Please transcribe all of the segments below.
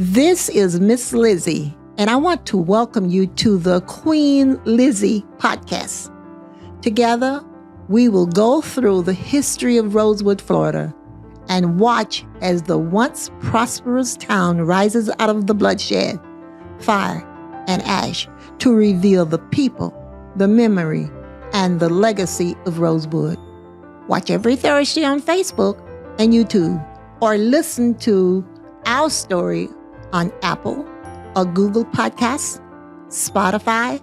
This is Miss Lizzie, and I want to welcome you to the Queen Lizzie podcast. Together, we will go through the history of Rosewood, Florida, and watch as the once prosperous town rises out of the bloodshed, fire, and ash to reveal the people, the memory, and the legacy of Rosewood. Watch every Thursday on Facebook and YouTube, or listen to our story on Apple or Google Podcasts, Spotify,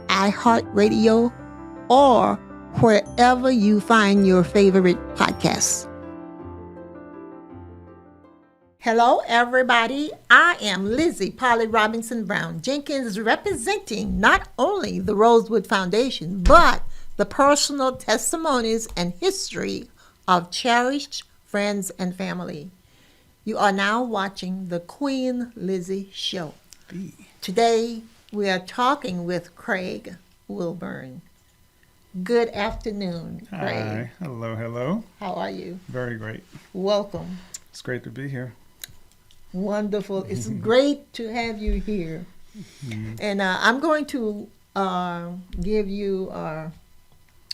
iHeartRadio, or wherever you find your favorite podcasts. Hello, everybody. I am Lizzie Polly Robinson Brown Jenkins, representing not only the Rosewood Foundation, but the personal testimonies and history of cherished friends and family. You are now watching the Queen Lizzie Show. Today, we are talking with Craig Wilburn. Good afternoon, Craig. Hi. Hello. How are you? Very great. Welcome. It's great to be here. Wonderful. It's great to have you here. And I'm going to give you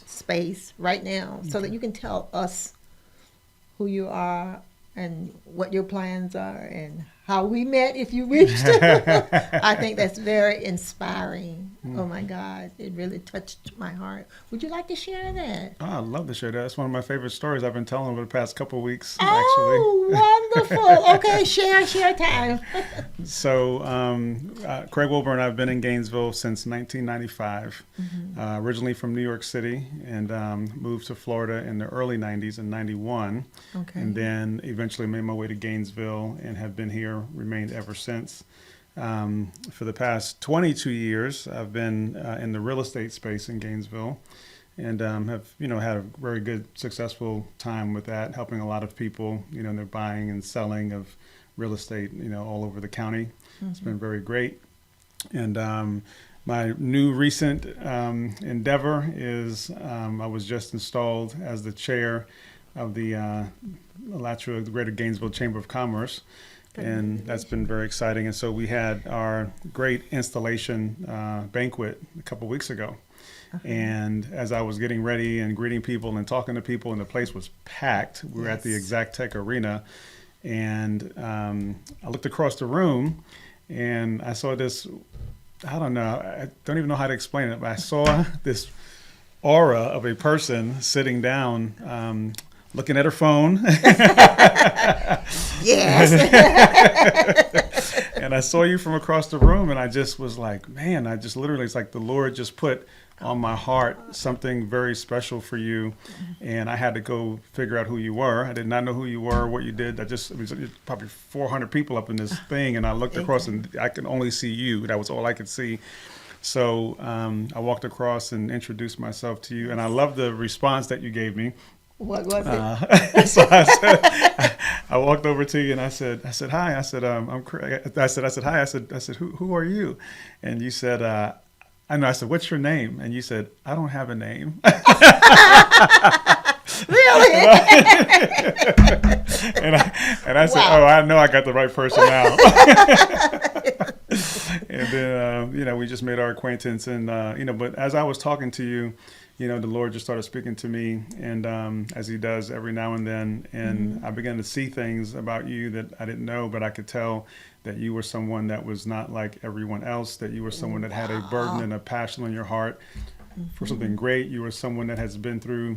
space right now so that you can tell us who you are and what your plans are and how we met, if you wish to. I think that's very inspiring. Oh my God, it really touched my heart. Would you like to share that? Oh, I'd love to share that. That's one of my favorite stories I've been telling over the past couple of weeks, Oh, wonderful. Okay, share time. So, Craig Wilburn, I've been in Gainesville since 1995, originally from New York City, and moved to Florida in the early 90s in 91. Okay. And then eventually made my way to Gainesville and have been here, remained ever since. For the past 22 years, I've been in the real estate space in Gainesville, and have had a very good, successful time with that, helping a lot of people, in their buying and selling of real estate, all over the county. It's been very great. And my new recent endeavor is I was just installed as the chair of the LATRA, the Greater Gainesville Chamber of Commerce. And that's been very exciting. And so we had our great installation banquet a couple weeks ago. And as I was getting ready and greeting people and talking to people, and the place was packed, we were at the Exact Tech Arena. And I looked across the room and I saw this, I don't even know how to explain it, but I saw this aura of a person sitting down, looking at her phone. Yes. And I saw you from across the room, and I just was like, man, it's like the Lord just put on my heart something very special for you. And I had to go figure out who you were. I did not know who you were, what you did. There's probably 400 people up in this thing, and I looked across and I could only see you. That was all I could see. So I walked across and introduced myself to you, and I love the response that you gave me. What was it? So I walked over to you and I said, hi. I said, I'm Craig. I said, hi. I said, who are you? And you said, I know. I said, what's your name? And you said, I don't have a name. Really? and I said, wow. Oh, I know I got the right person now. And then, we just made our acquaintance. And, but as I was talking to you, the Lord just started speaking to me, and as he does every now and then. And I began to see things about you that I didn't know, but I could tell that you were someone that was not like everyone else, that you were someone that had a burden and a passion on your heart for something great. You were someone that has been through,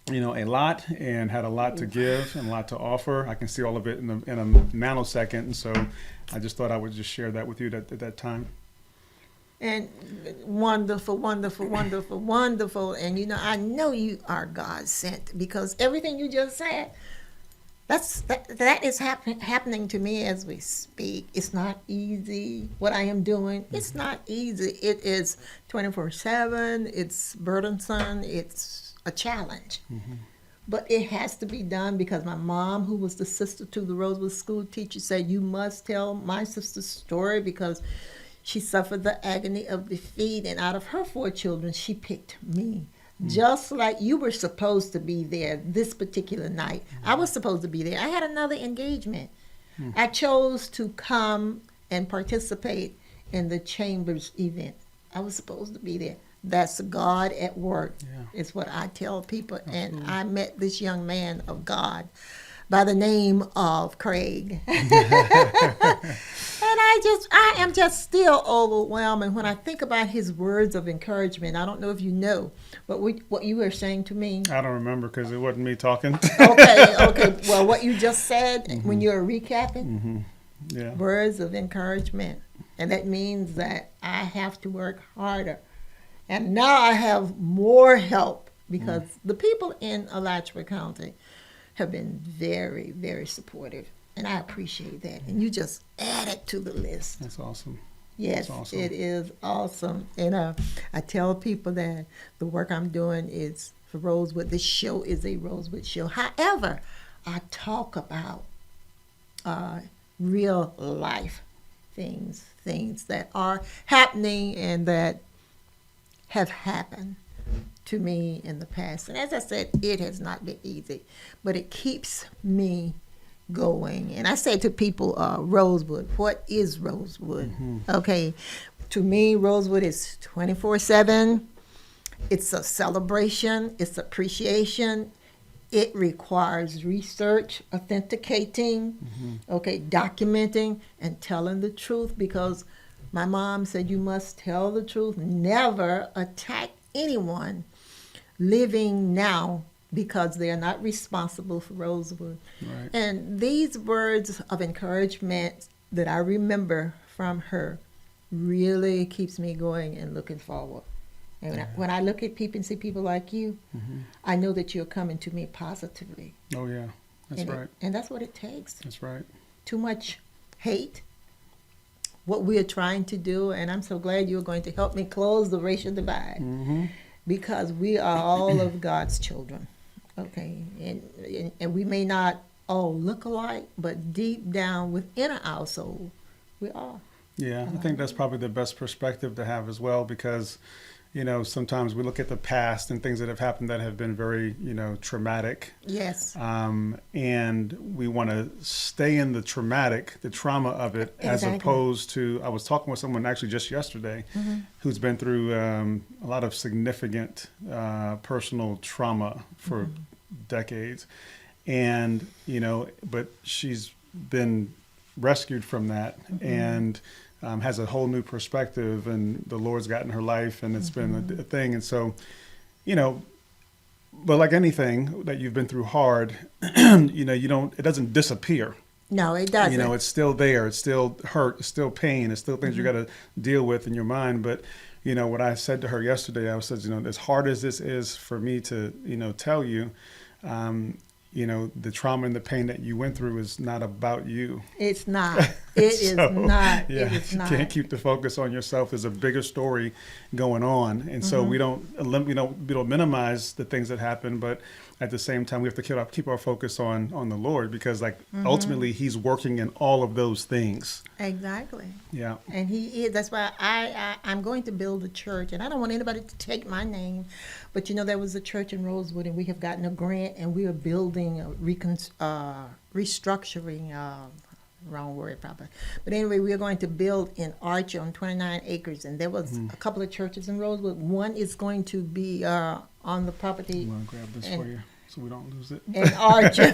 a lot and had a lot to give and a lot to offer. I can see all of it in a nanosecond. And so I just thought I would just share that with you at that time. And wonderful. And I know you are God sent, because everything you just said, that is happening to me as we speak. It's not easy what I am doing. It's not easy. It is 24/7. It's burdensome. It's a challenge. But it has to be done, because my mom, who was the sister to the Rosewood school teacher, said, you must tell my sister's story, because she suffered the agony of defeat, and out of her 4 children, she picked me. Just like you were supposed to be there this particular night. I was supposed to be there. I had another engagement. I chose to come and participate in the Chambers event. I was supposed to be there. That's God at work, is what I tell people. Absolutely. And I met this young man of God by the name of Craig. And I am just still overwhelmed. And when I think about his words of encouragement, I don't know if you know, but what you were saying to me. I don't remember because it wasn't me talking. Okay. Well, what you just said when you were recapping, words of encouragement. And that means that I have to work harder. And now I have more help because the people in Alachua County have been very, very supportive. And I appreciate that. And you just added to the list. That's awesome. Yes, That's awesome. It is awesome. And I tell people that the work I'm doing is for Rosewood. This show is a Rosewood show. However, I talk about real life things that are happening and that have happened to me in the past. And as I said, it has not been easy, but it keeps me going. And I say to people, Rosewood, what is Rosewood? Okay, to me, Rosewood is 24/7. It's a celebration. It's appreciation. It requires research, authenticating, documenting, and telling the truth, because my mom said you must tell the truth, never attack anyone living now because they are not responsible for Rosewood. Right. And these words of encouragement that I remember from her really keeps me going and looking forward. And when I look at people and see people like you, I know that you're coming to me positively. Oh, yeah. That's right. And that's what it takes. That's right. Too much hate, what we are trying to do, and I'm so glad you're going to help me close the racial divide, because we are all of God's children, okay? And we may not all look alike, but deep down within our soul, we are. Yeah, I think that's probably the best perspective to have as well, because sometimes we look at the past and things that have happened that have been very, traumatic. Yes. And we want to stay in the trauma of it, as opposed to, I was talking with someone actually just yesterday who's been through a lot of significant personal trauma for decades. And, but she's been rescued from that and has a whole new perspective, and the Lord's gotten her life, and it's been a thing. And so, but like anything that you've been through hard, it doesn't disappear. No, it doesn't. It's still there. It's still hurt. It's still pain. It's still things you got to deal with in your mind. But, what I said to her yesterday, I said, as hard as this is for me to, tell you, the trauma and the pain that you went through is not about you. It's not. It is not. Yeah, it is not. You can't keep the focus on yourself. There's a bigger story going on, and so we don't minimize the things that happen, but at the same time we have to keep our focus on the Lord, because ultimately He's working in all of those things. Exactly. Yeah. And He is. That's why I'm going to build a church, and I don't want anybody to take my name, but there was a church in Rosewood, and we have gotten a grant, and we are building restructuring. Wrong word probably, but anyway, we are going to build in Archer on 29 acres, and there was a couple of churches in Rosewood. One is going to be on the property. I'm gonna grab this for you so we don't lose it. In Archer.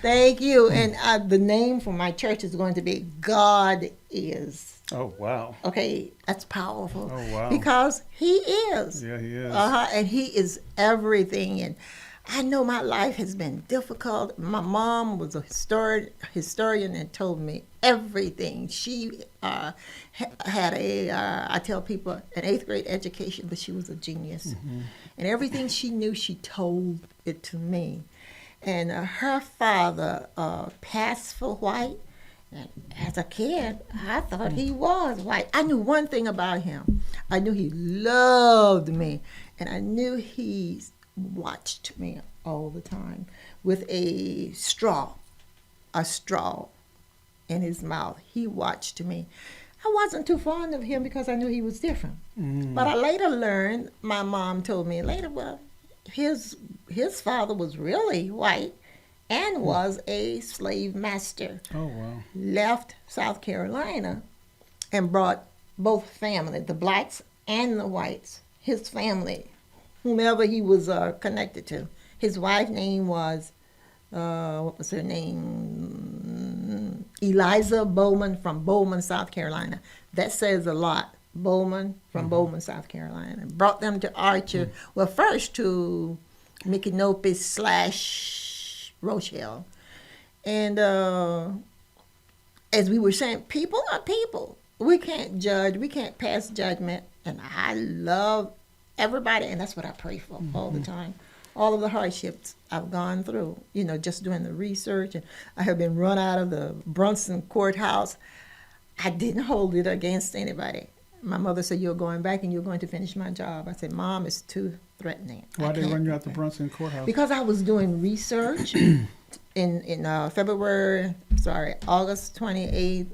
Thank you. And the name for my church is going to be God Is. Oh, wow. Okay, that's powerful. Oh, wow. Because He is. Yeah, He is. And He is everything. And I know my life has been difficult. My mom was a historian and told me everything. She had I tell people, an 8th grade education, but she was a genius. And everything she knew, she told it to me. And her father passed for white. And as a kid, I thought he was white. I knew one thing about him. I knew he loved me. And I knew he watched me all the time with a straw in his mouth. He watched me. I wasn't too fond of him because I knew he was different. But I later learned, my mom told me later, well, his father was really white, and was a slave master. Oh, wow. Left South Carolina and brought both families, the blacks and the whites, his family, whomever he was connected to. His wife's name was, what was her name? Eliza Bowman from Bowman, South Carolina. That says a lot. Bowman from Bowman, South Carolina. Brought them to Archer. Well, first to Micanopy / Rochelle. And as we were saying, people are people. We can't judge. We can't pass judgment. And I love everybody, and that's what I pray for all the time. All of the hardships I've gone through, just doing the research. And I have been run out of the Brunson courthouse. I didn't hold it against anybody. My mother said, "You're going back and you're going to finish my job." I said, "Mom, it's too threatening." Why did they run you out the Brunson courthouse? Because I was doing research in August 28th,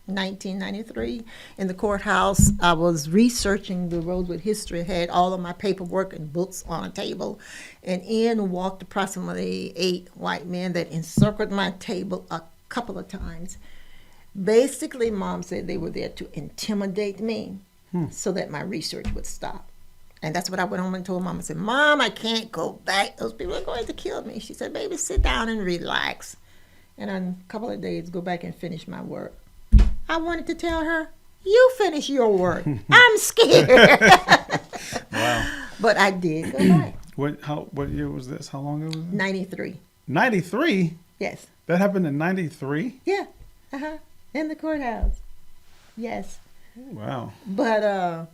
1993, in the courthouse. I was researching the Rosewood history, had all of my paperwork and books on a table, and in walked approximately 8 white men that encircled my table a couple of times. Basically, Mom said they were there to intimidate me so that my research would stop. And that's what I went home and told Mom. I said, "Mom, I can't go back. Those people are going to kill me." She said, "Baby, sit down and relax. And in a couple of days, go back and finish my work." I wanted to tell her, "You finish your work. I'm scared." Wow. But I did go back. What year was this? How long ago was it? 93. 93? Yes. That happened in 93? Yeah. In the courthouse. Yes. Wow. But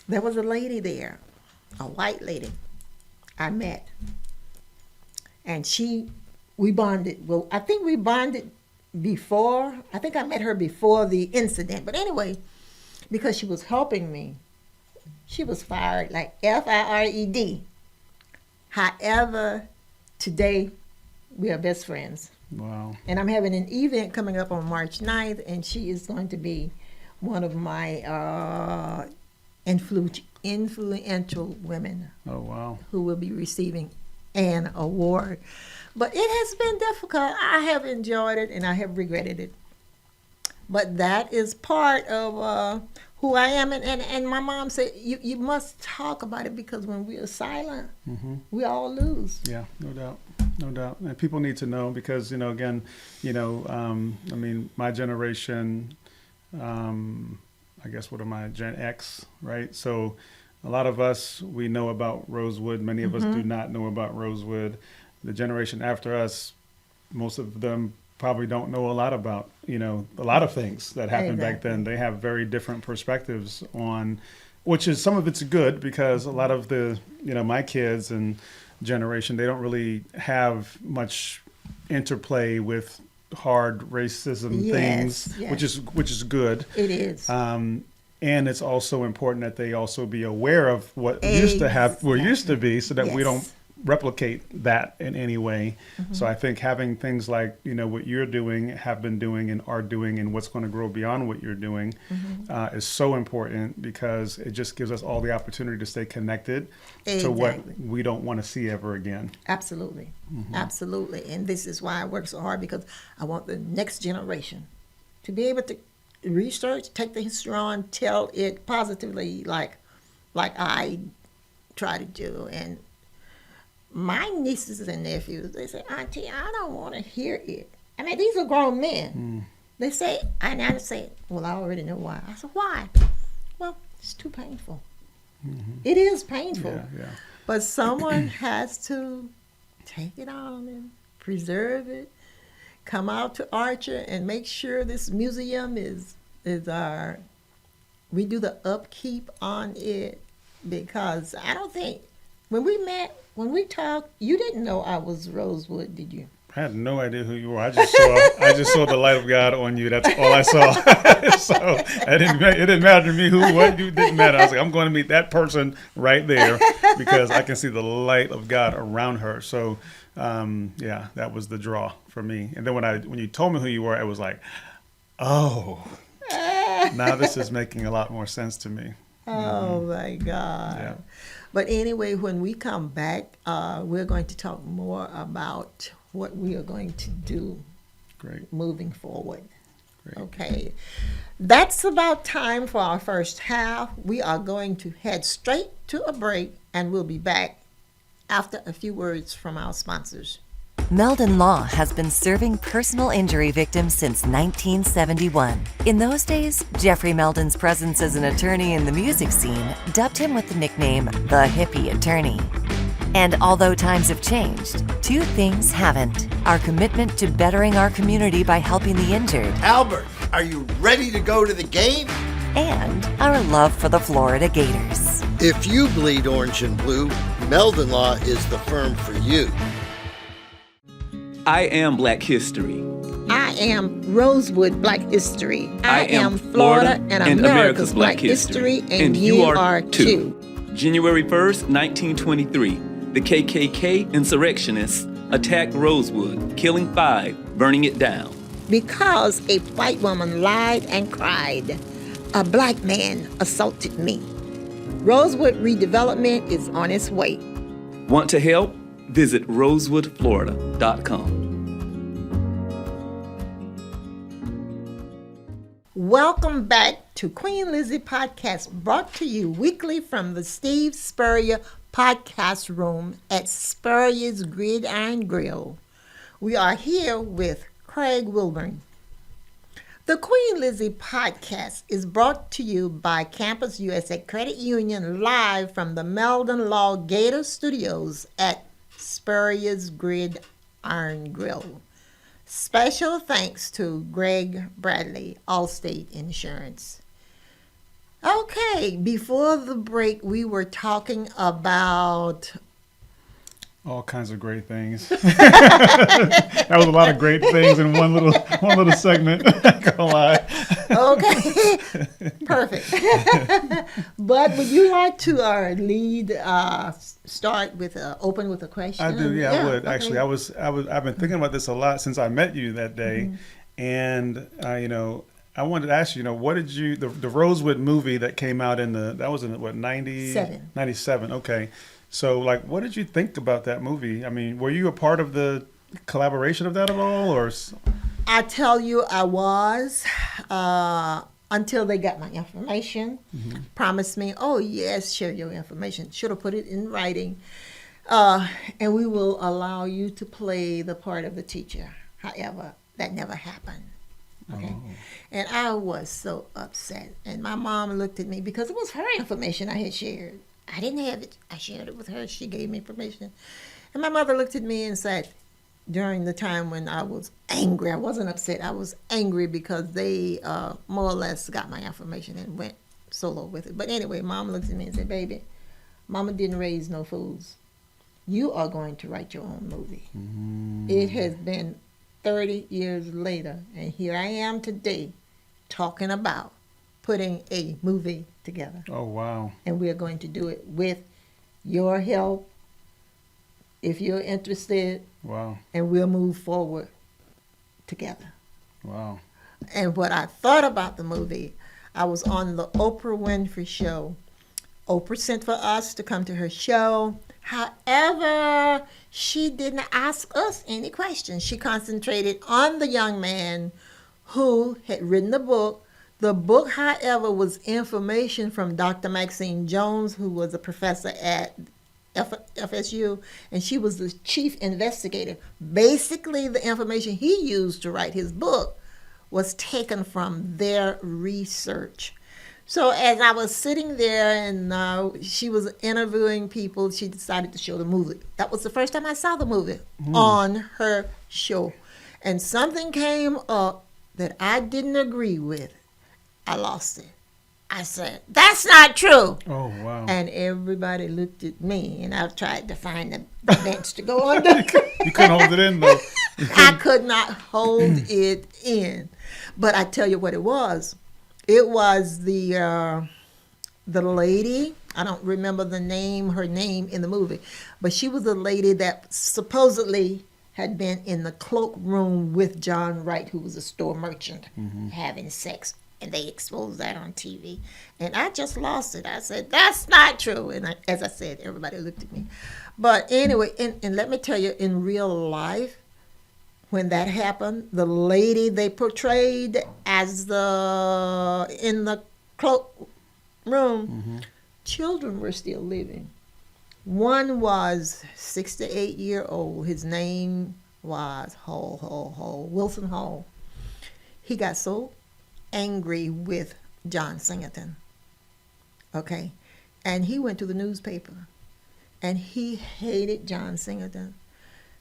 there was a lady there, a white lady I met. And we bonded. Well, I think we bonded before. I think I met her before the incident. But anyway, because she was helping me, she was fired, like fired. However, today we are best friends. Wow. And I'm having an event coming up on March 9th, and she is going to be one of my influential women. Oh, wow. Who will be receiving an award. But it has been difficult. I have enjoyed it, and I have regretted it. But that is part of who I am. And my mom said, you must talk about it, because when we are silent, we all lose. Yeah, no doubt. No doubt. And people need to know, because, again, my generation, I guess, what am I, Gen X, right? So a lot of us, we know about Rosewood. Many of us do not know about Rosewood. The generation after us, most of them probably don't know a lot about, a lot of things that happened back then. They have very different perspectives on, which is, some of it's good, because a lot of the, my kids and generation, they don't really have much interplay with hard racism things, which is good. It is. And it's also important that they also be aware of what used to be, so that we don't replicate that in any way. So I think having things like, what you're doing, have been doing, and are doing, and what's going to grow beyond what you're doing is so important, because it just gives us all the opportunity to stay connected to what we don't want to see ever again. Absolutely. Absolutely. And this is why I work so hard, because I want the next generation to be able to research, take the history on, tell it positively, like I try to do. And my nieces and nephews, they say, "Auntie, I don't want to hear it." I mean, these are grown men. They say, and I say, "Well, I already know why." I said, "Why?" "Well, it's too painful." It is painful. Yeah. But someone has to take it on and preserve it, come out to Archer and make sure this museum is we do the upkeep on it, because I don't think, when we talked, you didn't know I was Rosewood, did you? I had no idea who you were. I just saw the light of God on you. That's all I saw. So it didn't matter to me what you didn't matter. I was like, I'm going to meet that person right there, because I can see the light of God around her. So that was the draw for me. And then when you told me who you were, I was like, oh, now this is making a lot more sense to me. Oh my God. Yeah. But anyway, when we come back, we're going to talk more about what we are going to do Great. moving forward. Great. Okay, that's about time for our first half. We are going to head straight to a break, and we'll be back after a few words from our sponsors. Meldon Law has been serving personal injury victims since 1971. In those days, Jeffrey Meldon's presence as an attorney in the music scene dubbed him with the nickname the Hippie Attorney. And although times have changed, two things haven't: our commitment to bettering our community by helping the injured, Albert, are you ready to go to the game? and our love for the Florida Gators. If you bleed orange and blue, Meldon Law is the firm for you. I am Black History. I am Rosewood Black History. I am Florida and America's Black History, and you are too. January 1st, 1923, the KKK insurrectionists attacked Rosewood, killing 5, burning it down. Because a white woman lied and cried, a black man assaulted me. Rosewood redevelopment is on its way. Want to help? Visit rosewoodflorida.com. Welcome back to Queen Lizzie Podcast, brought to you weekly from the Steve Spurrier Podcast Room at Spurrier's Gridiron Grill. We are here with Craig Wilburn. The Queen Lizzie Podcast is brought to you by Campus USA Credit Union, live from the Meldon Law Gator Studios at Spurrier's Gridiron Grill. Special thanks to Greg Bradley, Allstate Insurance. Okay, before the break, we were talking about All kinds of great things. That was a lot of great things in one little segment. Not gonna lie. Okay, perfect. But would you like to start with open with a question? I do. Yeah, I would. Okay. Actually, I've been thinking about this a lot since I met you that day, and I wanted to ask you, what did you the Rosewood movie that came out that was in what 97. 97. Okay. So, what did you think about that movie? I mean, were you a part of the collaboration of that at all, or? I tell you, I was, until they got my information, promised me, oh yes, share your information. Should have put it in writing. And we will allow you to play the part of the teacher. However, that never happened. Okay. Oh. And I was so upset. And my mom looked at me because it was her information I had shared. I didn't have it. I shared it with her. She gave me information. And my mother looked at me and said, during the time when I was angry, I wasn't upset. I was angry because they more or less got my information and went solo with it. But anyway, Mom looked at me and said, baby, Mama didn't raise no fools. You are going to write your own movie. Mm. It has been 30 years later, and here I am today talking about putting a movie together. Oh, wow. And we're going to do it with your help, if you're interested. Wow. And we'll move forward together. Wow. And what I thought about the movie, I was on the Oprah Winfrey Show. Oprah sent for us to come to her show. However, she didn't ask us any questions. She concentrated on the young man who had written the book. The book, however, was information from Dr. Maxine Jones, who was a professor at FSU, and she was the chief investigator. Basically, the information he used to write his book was taken from their research. So as I was sitting there and she was interviewing people, she decided to show the movie. That was the first time I saw the movie on her show. And something came up that I didn't agree with. I lost it. I said, that's not true. Oh, wow. And everybody looked at me, and I tried to find the bench to go under. You couldn't hold it in, though. I could not hold it in. But I tell you what it was. It was the lady, I don't remember her name in the movie, but she was the lady that supposedly had been in the cloakroom with John Wright, who was a store merchant, having sex. And they exposed that on TV. And I just lost it. I said, that's not true. And as I said, everybody looked at me. But anyway, and let me tell you, in real life, when that happened, the lady they portrayed as in the cloak room, children were still living. One was 68-year-old. His name was Wilson Hall. He got so angry with John Singleton. Okay. And he went to the newspaper and he hated John Singleton.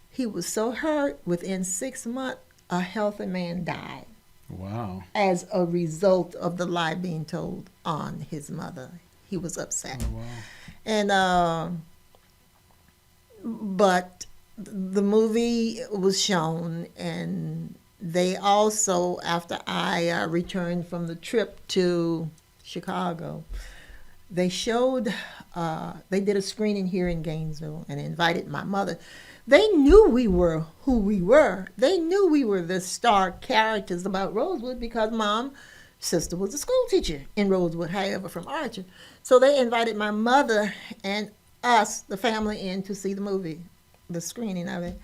He was so hurt, within 6 months, a healthy man died. Wow. As a result of the lie being told on his mother. He was upset. Oh, wow. And, but the movie was shown, and they also, after I returned from the trip to Chicago, they showed, they did a screening here in Gainesville and invited my mother. They knew we were who we were. They knew we were the star characters about Rosewood because Mom's sister was a school teacher in Rosewood, however, from Archer. So they invited my mother and us, the family, in to see the movie, the screening of it.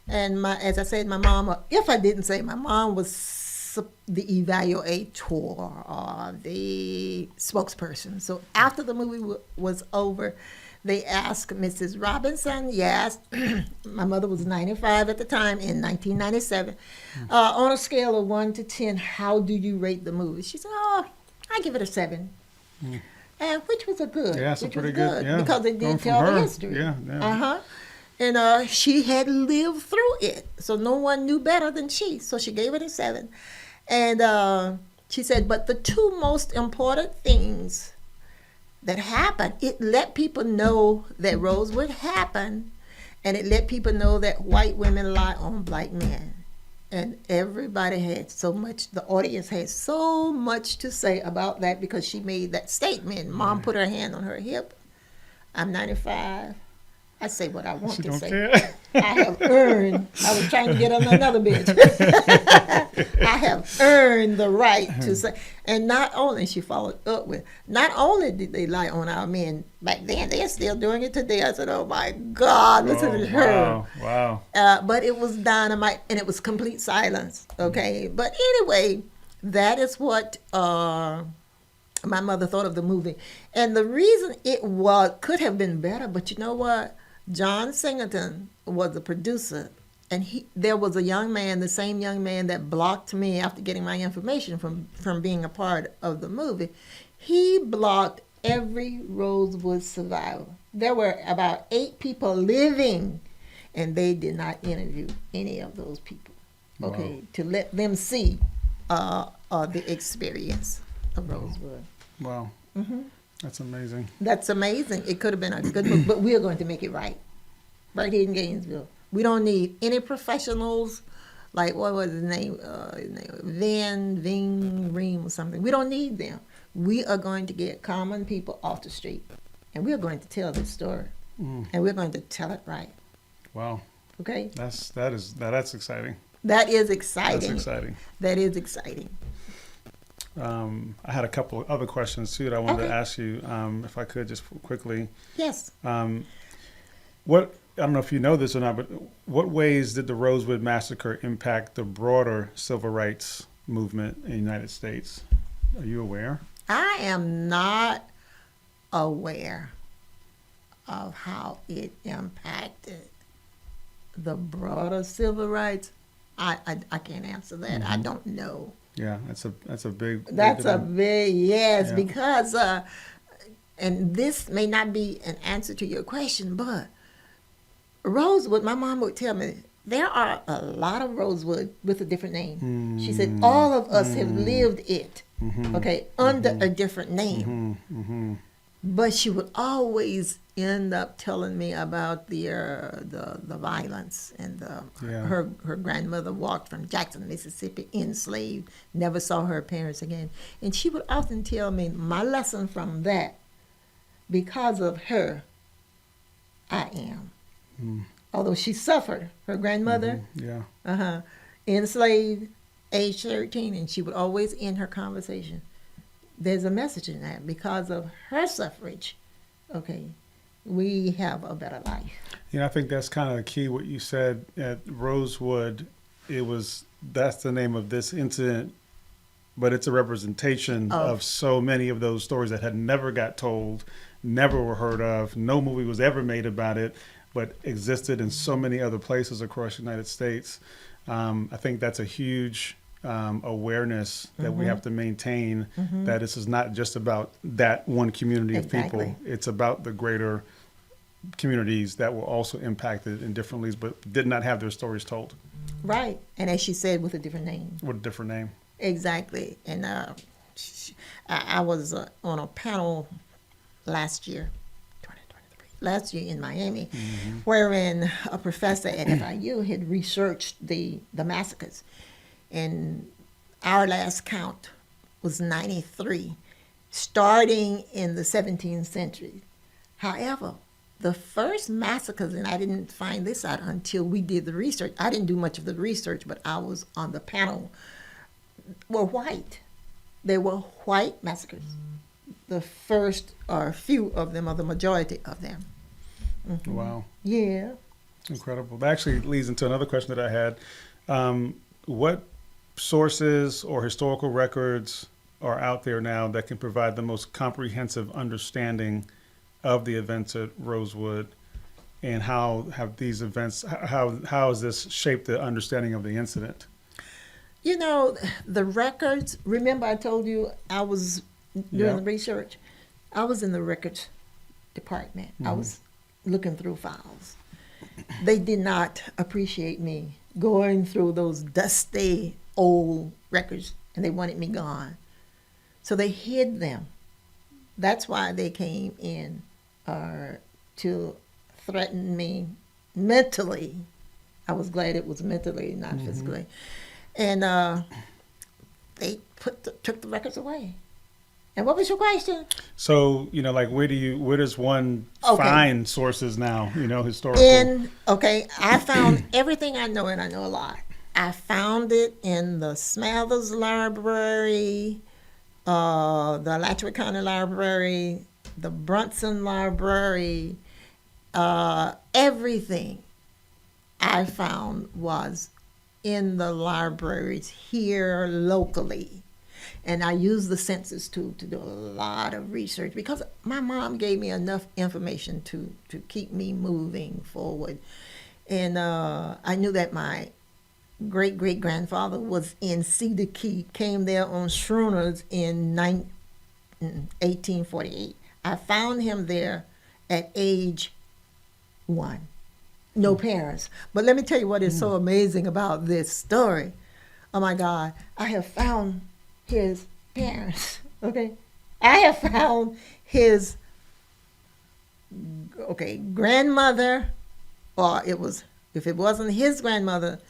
And as I said, my mom, if I didn't say, my mom was the evaluator or the spokesperson. So after the movie was over, they asked Mrs. Robinson, yes, my mother was 95 at the time, in 1997, on a scale of 1 to 10, how do you rate the movie? She said, I give it a 7. And which was a good. Yeah, it's a pretty good, yeah. Because it did tell the history. Yeah, yeah. And she had lived through it, so no one knew better than she. So she gave it a 7. And she said, but the two most important things that happened, it let people know that Rosewood happened, and it let people know that white women lie on black men. And everybody had so much, the audience had so much to say about that because she made that statement. Mom put her hand on her hip. I'm 95. I say what I want to say. Care. I have earned, I was trying to get on another bitch. I have earned the right to say, and not only, she followed up with, not only did they lie on our men back then, they're still doing it today. I said, oh my God, listen to her. Wow. But it was dynamite, and it was complete silence, okay? But anyway, that is what my mother thought of the movie. And the reason it could have been better, but you know what? John Singleton was the producer, and there was a young man, the same young man that blocked me after getting my information from being a part of the movie. He blocked every Rosewood survivor. There were about 8 people living, and they did not interview any of those people, okay, wow, to let them see the experience of Rosewood. Wow. Mm-hmm. That's amazing. That's amazing. It could have been a good book, but we're going to make it right here in Gainesville. We don't need any professionals, like, what was his name? Ving Ream or something. We don't need them. We are going to get common people off the street, and we're going to tell this story, and we're going to tell it right. Wow. Okay? That's exciting. That is exciting. That's exciting. That is exciting. I had a couple of other questions too that I wanted to ask you, if I could, just quickly. Yes. I don't know if you know this or not, but what ways did the Rosewood Massacre impact the broader civil rights movement in the United States? Are you aware? I am not aware of how it impacted the broader civil rights. I can't answer that. I don't know. Yeah, that's a big. Yes, yeah. Because and this may not be an answer to your question, but Rosewood, my mom would tell me, there are a lot of Rosewood with a different name. She said, all of us have lived it, okay, under a different name. But she would always end up telling me about the violence, and her grandmother walked from Jackson, Mississippi, enslaved, never saw her parents again. And she would often tell me my lesson from that, because of her, I am. Although she suffered, her grandmother, enslaved, age 13, and she would always end her conversation. There's a message in that. Because of her suffrage, okay, we have a better life. Yeah, I think that's kind of the key, what you said at Rosewood. that's the name of this incident, but it's a representation of so many of those stories that had never got told, never were heard of. No movie was ever made about it, but existed in so many other places across the United States. I think that's a huge awareness that we have to maintain, that this is not just about that one community of people. It's about the greater communities that were also impacted in different ways, but did not have their stories told. Right. And as she said, with a different name. With a different name. Exactly. And I was on a panel last year, 2023, in Miami, wherein a professor at FIU had researched the massacres. And our last count was 93, starting in the 17th century. However, the first massacres, and I didn't find this out until we did the research. I didn't do much of the research, but I was on the panel, were white. They were white massacres. The first, or a few of them, or the majority of them. Wow. Yeah. Incredible. That actually leads into another question that I had. What sources or historical records are out there now that can provide the most comprehensive understanding of the events at Rosewood, and how have these events, how has this shaped the understanding of the incident? You know, the records, remember I told you I was doing the research? I was in the records department. I was looking through files. They did not appreciate me going through those dusty old records, and they wanted me gone. So they hid them. That's why they came in to threaten me mentally. I was glad it was mentally, not physically. And they took the records away. And what was your question? So, like where does one find sources now, historical? I found everything I know, and I know a lot. I found it in the Smathers Library, the Alachua County Library, the Brunson Library. Everything I found was in the libraries here locally. And I used the census to do a lot of research, because my mom gave me enough information to keep me moving forward. And I knew that my great-great-grandfather was in Cedar Key, came there on schooners in 1848. I found him there at age 1. No parents. But let me tell you what is so amazing about this story. Oh my God, I have found his parents, okay? I have found his, grandmother, or if it wasn't his grandmother,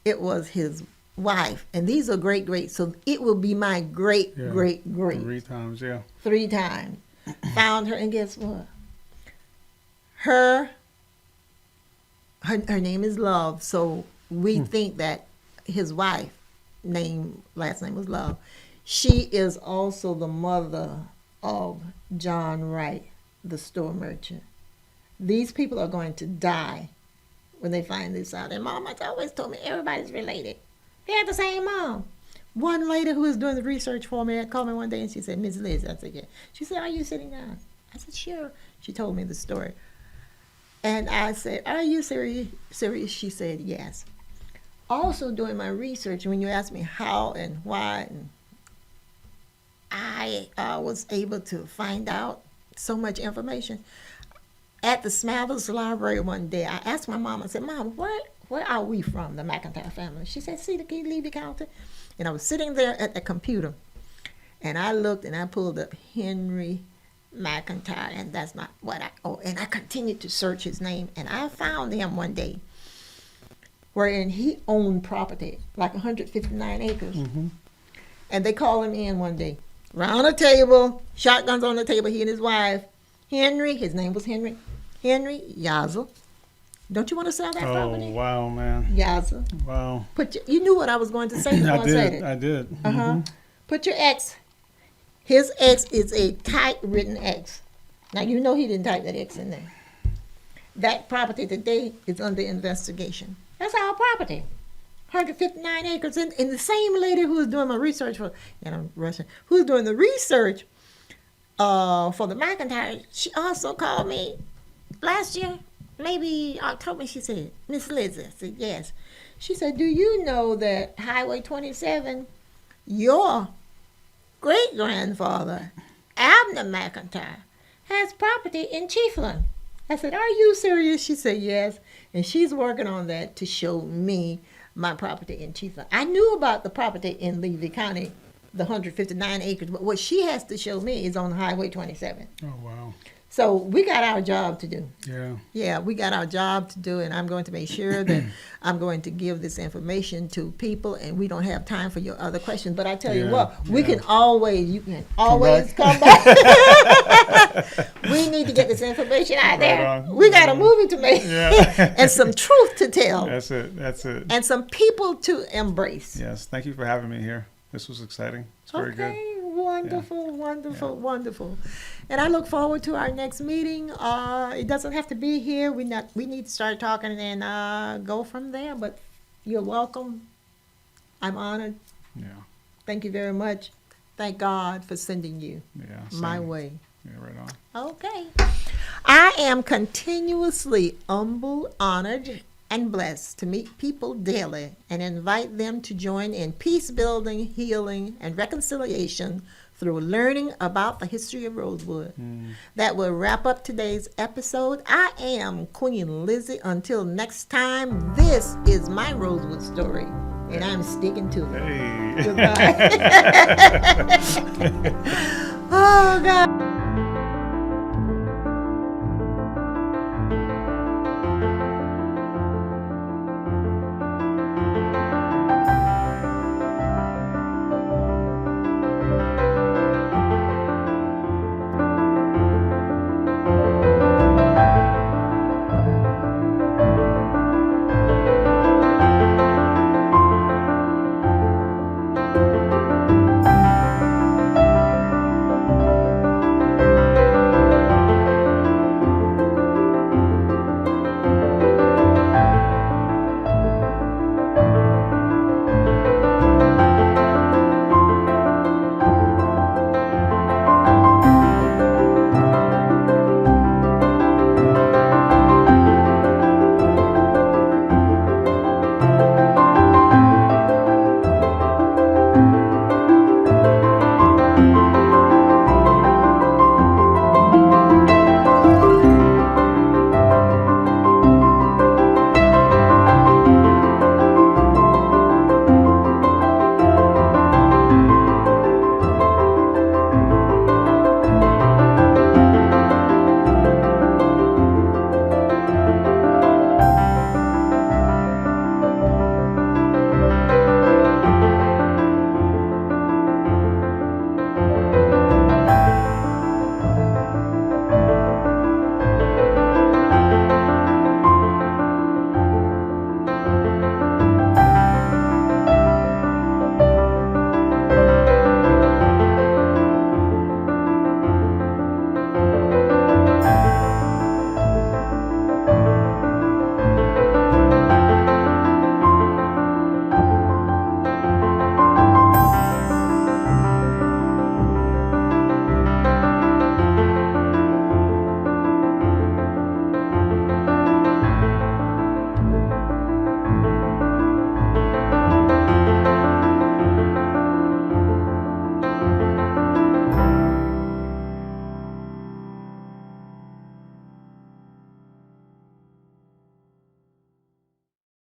it was his wife. And these are great, so it will be my great. 3 times, 3 times. Found her, and guess what? Her name is Love, so we think that his wife, last name was Love. She is also the mother of John Wright, the store merchant. These people are going to die when they find this out. And Mama always told me everybody's related. They have the same mom. One lady who was doing the research for me called me one day and she said, "Miss Liz," I said, "Yeah." She said, "Are you sitting down?" I said, "Sure." She told me the story. And I said, "Are you serious?" She said, "Yes." Also doing my research, when you asked me how and why, and I was able to find out so much information. At the Smathers Library one day, I asked my mom, I said, "Mom, where are we from, the McIntyre family?" She said, "Cedar Key, Levy County." And I was sitting there at the computer, and I looked and I pulled up Henry McIntyre, and that's not what and I continued to search his name, and I found him one day wherein he owned property, like 159 acres. And they called him in one day, round a table, shotguns on the table, he and his wife. Henry, his name was Henry Yaza. Don't you want to sell that property? Oh, wow, man. Yaza. Wow. You knew what I was going to say before I said it. I did. Put your X. His X is a typewritten X. Now, you know he didn't type that X in there. That property today is under investigation. That's our property. 159 acres. And the same lady who was doing my research for, and I'm rushing, who's doing the research for the McIntyre, she also called me last year, maybe October. She said, Miss Lizzie. I said, yes. She said, do you know that Highway 27, your great-grandfather, Abner McIntyre, has property in Chiefland? I said, are you serious? She said, yes. And she's working on that to show me my property in Chiefland. I knew about the property in Levy County, the 159 acres, but what she has to show me is on Highway 27. Oh, wow. So we got our job to do. Yeah. Yeah, we got our job to do, and I'm going to make sure that I'm going to give this information to people, and we don't have time for your other questions. But I tell you what, you can always come back. We need to get this information out there. We got a movie to make and some truth to tell. That's it. And some people to embrace. Yes, thank you for having me here. This was exciting. It's very good. Wonderful. And I look forward to our next meeting. It doesn't have to be here. We need to start talking and go from there. But you're welcome. I'm honored. Yeah. Thank you very much. Thank God for sending you my way. Yeah, right on. Okay. I am continuously humble, honored, and blessed to meet people daily and invite them to join in peace building, healing, and reconciliation through learning about the history of Rosewood. That will wrap up today's episode. I am Queen Lizzie. Until next time, this is my Rosewood story, and I'm sticking to it. Hey. Goodbye. Oh, God.